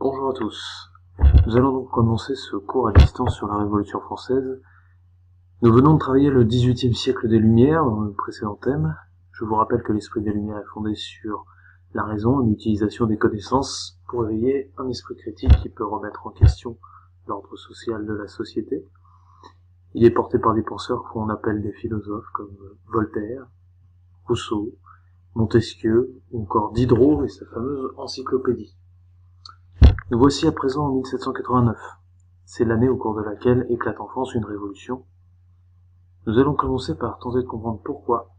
Bonjour à tous. Nous allons donc commencer ce cours à distance sur la Révolution française. Nous venons de travailler le XVIIIe siècle des Lumières dans le précédent thème. Je vous rappelle que l'esprit des Lumières est fondé sur la raison et l'utilisation des connaissances pour éveiller un esprit critique qui peut remettre en question l'ordre social de la société. Il est porté par des penseurs qu'on appelle des philosophes comme Voltaire, Rousseau, Montesquieu ou encore Diderot et sa fameuse encyclopédie. Nous voici à présent en 1789. C'est l'année au cours de laquelle éclate en France une révolution. Nous allons commencer par tenter de comprendre pourquoi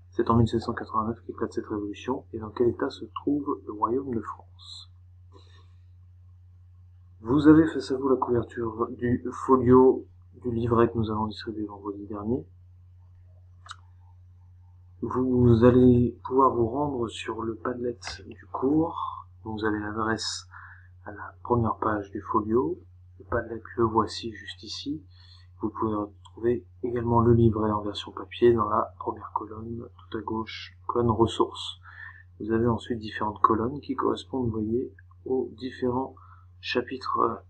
c'est en 1789 qu'éclate cette révolution et dans quel état se trouve le royaume de France. Vous avez face à vous la couverture du folio du livret que nous avons distribué vendredi dernier. Vous allez pouvoir vous rendre sur le Padlet du cours. Vous avez l'adresse à la première page du folio. Le Padlet, le voici juste ici. Vous pouvez retrouver également le livret en version papier dans la première colonne, tout à gauche, colonne ressources. Vous avez ensuite différentes colonnes qui correspondent, vous voyez, aux différents chapitres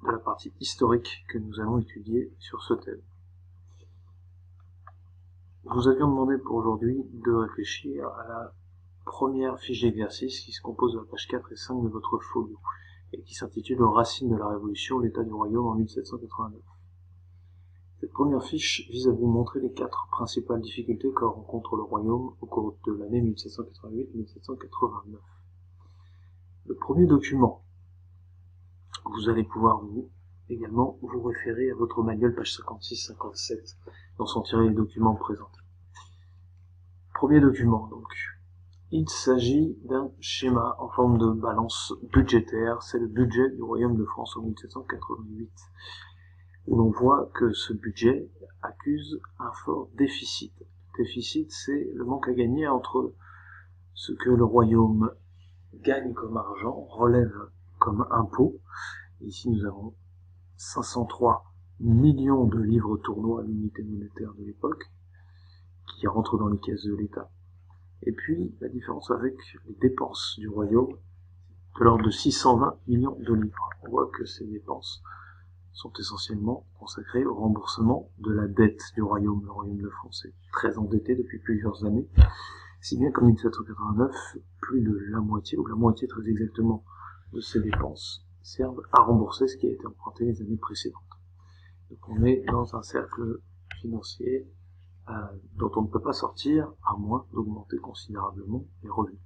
de la partie historique que nous allons étudier sur ce thème. Nous avions demandé pour aujourd'hui de réfléchir à la première fiche d'exercice qui se compose de la page 4 et 5 de votre folio et qui s'intitule « Racines de la Révolution, l'état du royaume en 1789 ». Cette première fiche vise à vous montrer les 4 principales difficultés que rencontre le royaume au cours de l'année 1788-1789. Le premier document, vous allez pouvoir également vous référer à votre manuel page 56-57 dont sont tirés les documents présentés. Premier document donc. Il s'agit d'un schéma en forme de balance budgétaire, c'est le budget du royaume de France en 1788. Où l'on voit que ce budget accuse un fort déficit. Le déficit, c'est le manque à gagner entre ce que le royaume gagne comme argent, relève comme impôt. Ici, nous avons 503 millions de livres tournois à l'unité monétaire de l'époque, qui rentrent dans les caisses de l'État. Et puis, la différence avec les dépenses du royaume, de l'ordre de 620 millions de livres. On voit que ces dépenses sont essentiellement consacrés au remboursement de la dette du royaume. Le royaume de France est très endetté depuis plusieurs années, si bien qu'en 1789, plus de la moitié, ou la moitié très exactement, de ces dépenses servent à rembourser ce qui a été emprunté les années précédentes. Donc on est dans un cercle financier dont on ne peut pas sortir à moins d'augmenter considérablement les revenus.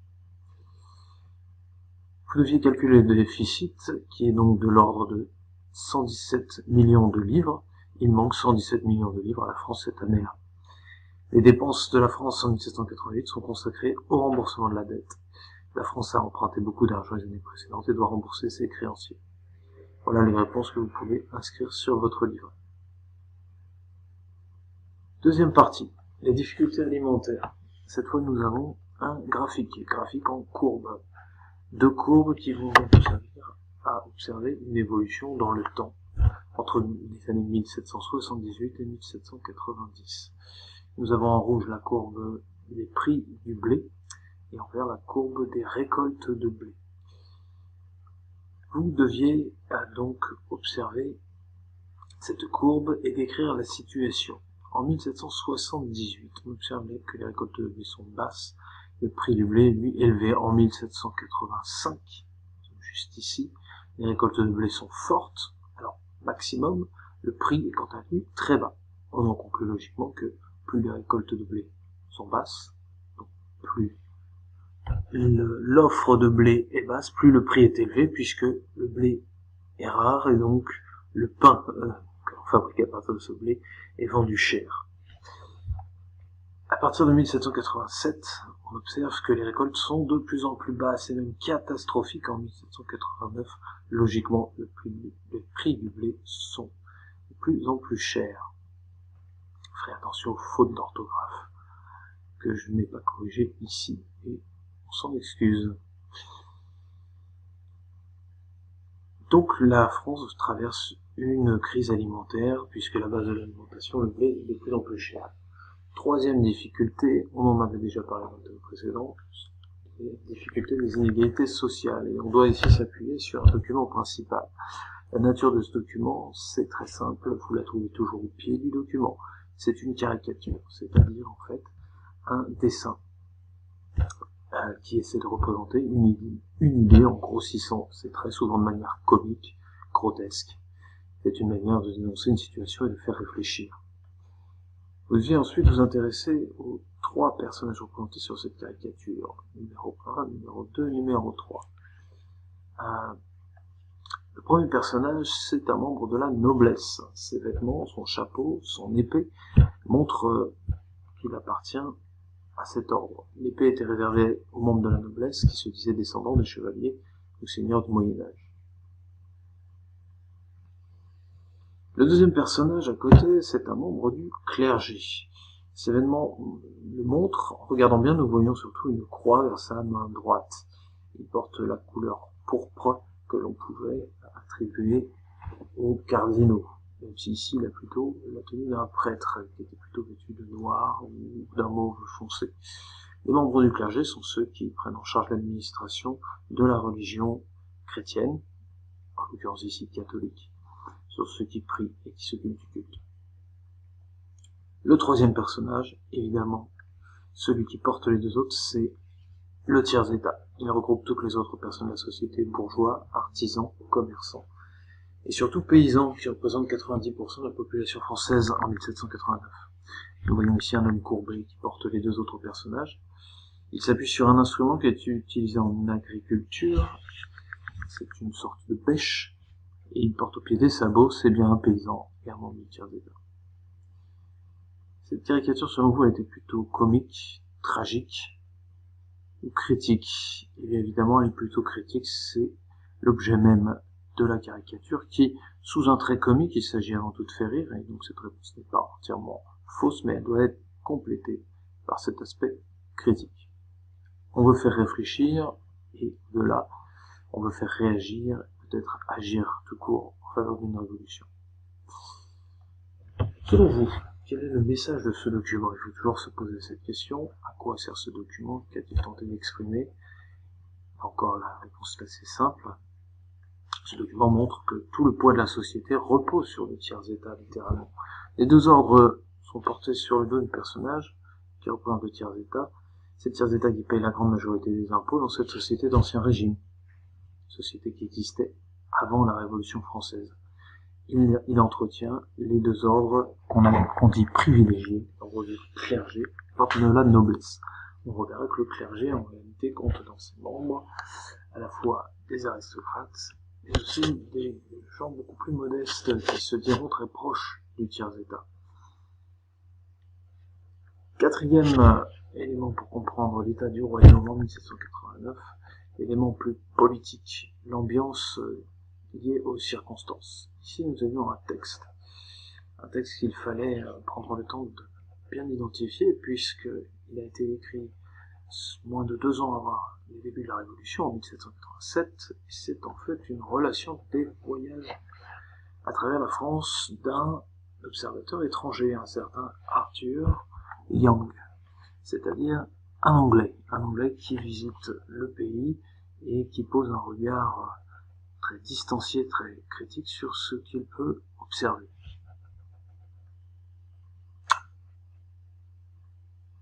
Vous deviez calculer le déficit, qui est donc de l'ordre de 117 millions de livres. Il manque 117 millions de livres à la France cette année-là. Les dépenses de la France en 1788 sont consacrées au remboursement de la dette. La France a emprunté beaucoup d'argent les années précédentes et doit rembourser ses créanciers. Voilà les réponses que vous pouvez inscrire sur votre livret. Deuxième partie, les difficultés alimentaires. Cette fois, nous avons un graphique en courbe. 2 courbes qui vont vous servir à observer une évolution dans le temps, entre les années 1778 et 1790. Nous avons en rouge la courbe des prix du blé, et en vert la courbe des récoltes de blé. Vous deviez donc observer cette courbe et décrire la situation. En 1778, on observait que les récoltes de blé sont basses, le prix du blé, lui, élevé en 1785, juste ici. Les récoltes de blé sont fortes, alors maximum, le prix est quant à lui très bas. On en conclut logiquement que plus les récoltes de blé sont basses, donc plus l'offre de blé est basse, plus le prix est élevé, puisque le blé est rare et donc le pain que l'on fabrique à partir de ce blé est vendu cher. À partir de 1787, on observe que les récoltes sont de plus en plus basses et même catastrophiques en 1789. Logiquement, les prix du blé sont de plus en plus chers. Ferez attention aux fautes d'orthographe que je n'ai pas corrigées ici et on s'en excuse. Donc la France traverse une crise alimentaire puisque la base de l'alimentation, le blé, est de plus en plus cher. Troisième difficulté, on en avait déjà parlé dans le thème précédent, des difficultés des inégalités sociales. Et on doit ici s'appuyer sur un document principal. La nature de ce document, c'est très simple, vous la trouvez toujours au pied du document. C'est une caricature, c'est-à-dire en fait un dessin qui essaie de représenter une idée en grossissant. C'est très souvent de manière comique, grotesque. C'est une manière de dénoncer une situation et de faire réfléchir. Vous devez ensuite vous intéresser aux 3 personnages représentés sur cette caricature. Numéro 1, numéro 2, numéro 3. Le premier personnage, c'est un membre de la noblesse. Ses vêtements, son chapeau, son épée montrent qu'il appartient à cet ordre. L'épée était réservée aux membres de la noblesse qui se disaient descendants des chevaliers ou seigneurs du Moyen-Âge. Le deuxième personnage à côté, c'est un membre du clergé. Ces événements le montrent. En regardant bien, nous voyons surtout une croix vers sa main droite. Il porte la couleur pourpre que l'on pouvait attribuer aux cardinaux. Même si ici, il a plutôt la tenue d'un prêtre, qui était plutôt vêtu de noir ou d'un mauve foncé. Les membres du clergé sont ceux qui prennent en charge l'administration de la religion chrétienne, en l'occurrence ici catholique, sur ceux qui prient et qui s'occupent du culte. Le troisième personnage, évidemment, celui qui porte les 2 autres, c'est le tiers-état. Il regroupe toutes les autres personnes de la société, bourgeois, artisans, commerçants, et surtout paysans, qui représentent 90% de la population française en 1789. Nous voyons ici un homme courbé qui porte les 2 autres personnages. Il s'appuie sur un instrument qui est utilisé en agriculture, c'est une sorte de bêche, et il porte au pied des sabots, c'est bien un paysan et un membre du tiers-état. Cette caricature, selon vous, elle était plutôt comique, tragique ou critique? Et bien évidemment, elle est plutôt critique, c'est l'objet même de la caricature qui, sous un trait comique, il s'agit avant tout de faire rire, et donc cette réponse n'est pas entièrement fausse, mais elle doit être complétée par cet aspect critique. On veut faire réfléchir, et de là, on veut faire réagir, peut-être agir tout court en faveur d'une révolution. Selon vous, quel est le message de ce document? Il faut toujours se poser cette question. À quoi sert ce document? Qu'a-t-il tenté d'exprimer? Encore la réponse est assez simple. Ce document montre que tout le poids de la société repose sur le tiers-état, littéralement. Les 2 ordres sont portés sur le dos du personnage qui représente le tiers-état. C'est le tiers-état qui paye la grande majorité des impôts dans cette société d'Ancien Régime. Société qui existait avant la Révolution française. Il entretient les 2 ordres qu'on dit privilégiés, l'ordre du clergé, l'ordre de la noblesse. On reverra que le clergé, en réalité, compte dans ses membres à la fois des aristocrates, mais aussi des gens beaucoup plus modestes qui se diront très proches du tiers-état. 4e élément pour comprendre l'état du royaume en 1789, élément plus politique, l'ambiance liée aux circonstances. Ici, nous avions un texte qu'il fallait prendre le temps de bien identifier, puisqu'il a été écrit moins de 2 ans avant les débuts de la Révolution, en 1787, et c'est en fait une relation des voyages à travers la France d'un observateur étranger, un certain Arthur Young, c'est-à-dire un Anglais qui visite le pays et qui pose un regard très distancié, très critique sur ce qu'il peut observer.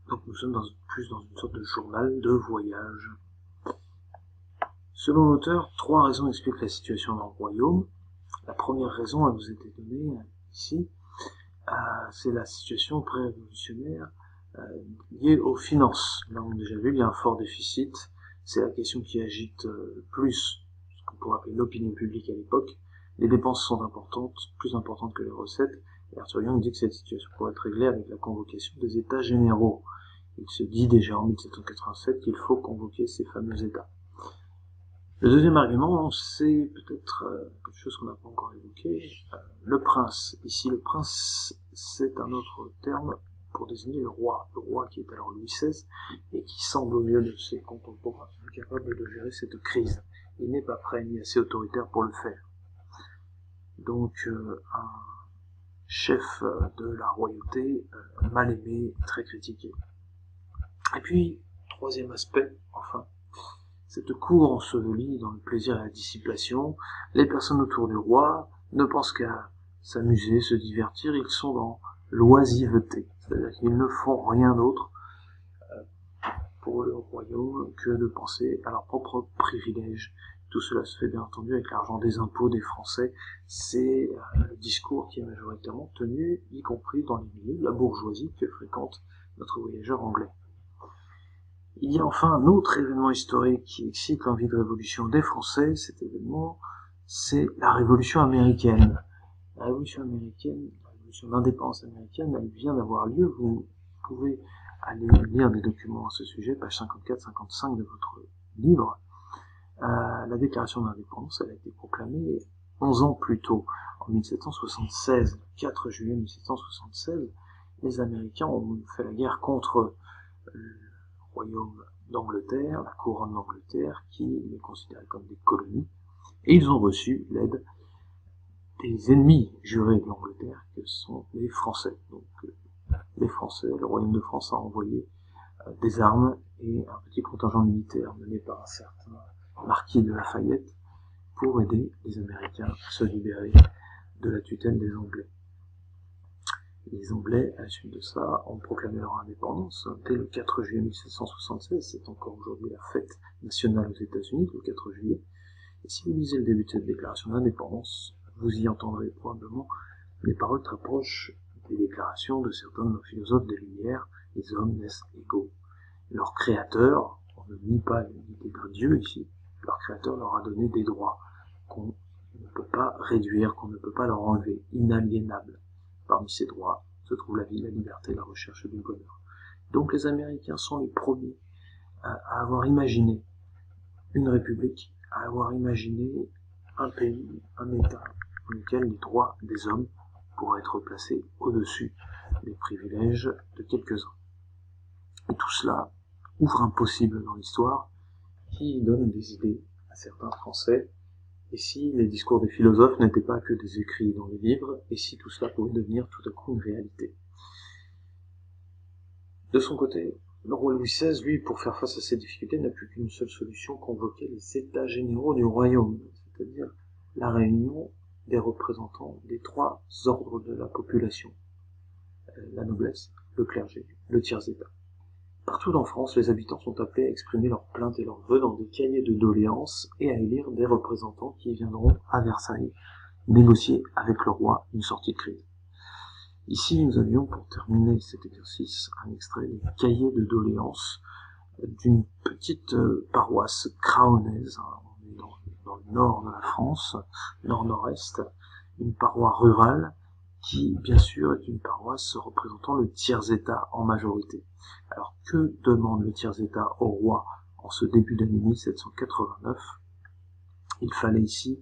Donc nous sommes plus dans une sorte de journal de voyage. Selon l'auteur, 3 raisons expliquent la situation dans le royaume. La première raison, elle vous a été donnée ici, c'est la situation pré-révolutionnaire liée aux finances. Là, on a déjà vu, il y a un fort déficit. C'est la question qui agite plus ce qu'on pourrait appeler l'opinion publique à l'époque. Les dépenses sont importantes, plus importantes que les recettes. Et Arthur Young dit que cette situation pourrait être réglée avec la convocation des États généraux. Il se dit déjà en 1787 qu'il faut convoquer ces fameux États. Le deuxième argument, c'est peut-être quelque chose qu'on n'a pas encore évoqué, le prince. Ici, le prince, c'est un autre terme pour désigner le roi qui est alors Louis XVI, et qui semble, au lieu de ses contemporains, incapable de gérer cette crise. Il n'est pas prêt ni assez autoritaire pour le faire. Donc, un chef de la royauté, mal aimé, très critiqué. Et puis, 3e aspect, enfin, Cette cour ensevelie dans le plaisir et la dissipation, les personnes autour du roi ne pensent qu'à s'amuser, se divertir, ils sont dans l'oisiveté, c'est-à-dire qu'ils ne font rien d'autre pour le royaume que de penser à leurs propres privilèges. Tout cela se fait bien entendu avec l'argent des impôts des Français. C'est le discours qui est majoritairement tenu, y compris dans les milieux de la bourgeoisie que fréquente notre voyageur anglais. Il y a enfin un autre événement historique qui excite l'envie de révolution des Français. Cet événement, c'est la Révolution américaine. La Révolution américaine, la Révolution d'indépendance américaine, elle vient d'avoir lieu. Vous pouvez aller lire des documents à ce sujet, page 54-55 de votre livre. La déclaration d'indépendance, elle a été proclamée 11 ans plus tôt, en 1776, le 4 juillet 1776. Les Américains ont fait la guerre contre le royaume d'Angleterre, la couronne d'Angleterre, qui les considérait comme des colonies, et ils ont reçu l'aide des ennemis jurés de l'Angleterre, que sont les Français. Donc les Français, le royaume de France a envoyé des armes et un petit contingent militaire mené par un certain marquis de Lafayette pour aider les Américains à se libérer de la tutelle des Anglais. Les Anglais, à la suite de ça, ont proclamé leur indépendance dès le 4 juillet 1776. C'est encore aujourd'hui la fête nationale aux États-Unis, le 4 juillet. Et si vous lisez le début de cette déclaration d'indépendance, vous y entendrez probablement des paroles très proches des déclarations de certains de nos philosophes des Lumières: les hommes naissent égaux. Leur créateur, on ne nie pas l'unité d'un Dieu ici, leur créateur leur a donné des droits qu'on ne peut pas réduire, qu'on ne peut pas leur enlever, inaliénables. Parmi ces droits se trouve la vie, la liberté, la recherche du bonheur. Donc les Américains sont les premiers à avoir imaginé une république, à avoir imaginé un pays, un État, dans lequel les droits des hommes pourraient être placés au-dessus des privilèges de quelques-uns. Et tout cela ouvre un possible dans l'histoire qui donne des idées à certains Français. Et si les discours des philosophes n'étaient pas que des écrits dans les livres, et si tout cela pouvait devenir tout à coup une réalité. De son côté, le roi Louis XVI, lui, pour faire face à ces difficultés, n'a plus qu'une seule solution: convoquer les États généraux du royaume, c'est-à-dire la réunion des représentants des trois ordres de la population, la noblesse, le clergé, le tiers-état. Partout en France, les habitants sont appelés à exprimer leurs plaintes et leurs vœux dans des cahiers de doléances et à élire des représentants qui viendront à Versailles négocier avec le roi une sortie de crise. Ici, nous avions, pour terminer cet exercice, un extrait des cahiers de doléances d'une petite paroisse craonnaise. On est dans le nord de la France, nord-nord-est, une paroisse rurale qui, bien sûr, est une paroisse représentant le tiers-état en majorité. Alors, que demande le tiers-état au roi en ce début d'année 1789? Il fallait ici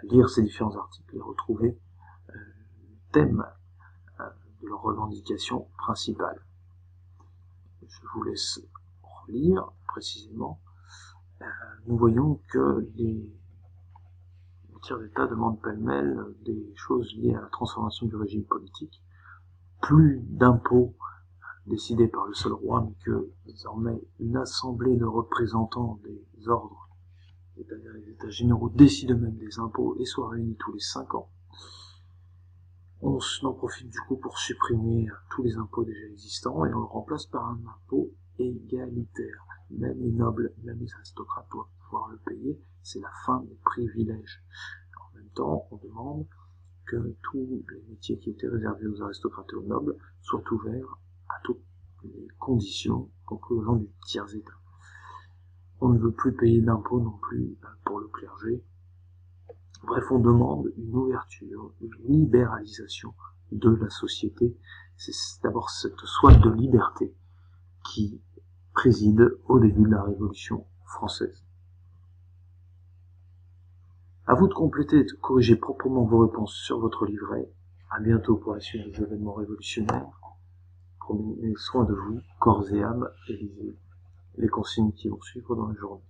lire ces différents articles et retrouver le thème de leurs revendications principales. Je vous laisse relire précisément. Nous voyons que les tiers-état demandent pêle-mêle des choses liées à la transformation du régime politique, plus d'impôts décidés par le seul roi, mais que désormais une assemblée de représentants des ordres, c'est-à-dire les États généraux, décident même des impôts et soient réunis tous les 5 ans. On en profite du coup pour supprimer tous les impôts déjà existants et on le remplace par un impôt égalitaire. Même les nobles, même les aristocrates doivent pouvoir le payer. C'est la fin des privilèges. En même temps, on demande que tous les métiers qui étaient réservés aux aristocrates et aux nobles soient ouverts à toutes les conditions, compris aux gens du tiers-état. On ne veut plus payer d'impôts non plus pour le clergé. Bref, on demande une ouverture, une libéralisation de la société. C'est d'abord cette soif de liberté qui préside au début de la Révolution française. À vous de compléter et de corriger proprement vos réponses sur votre livret. À bientôt pour la suite des événements révolutionnaires. Prenez soin de vous, corps et âme, et lisez les consignes qui vont suivre dans la journée.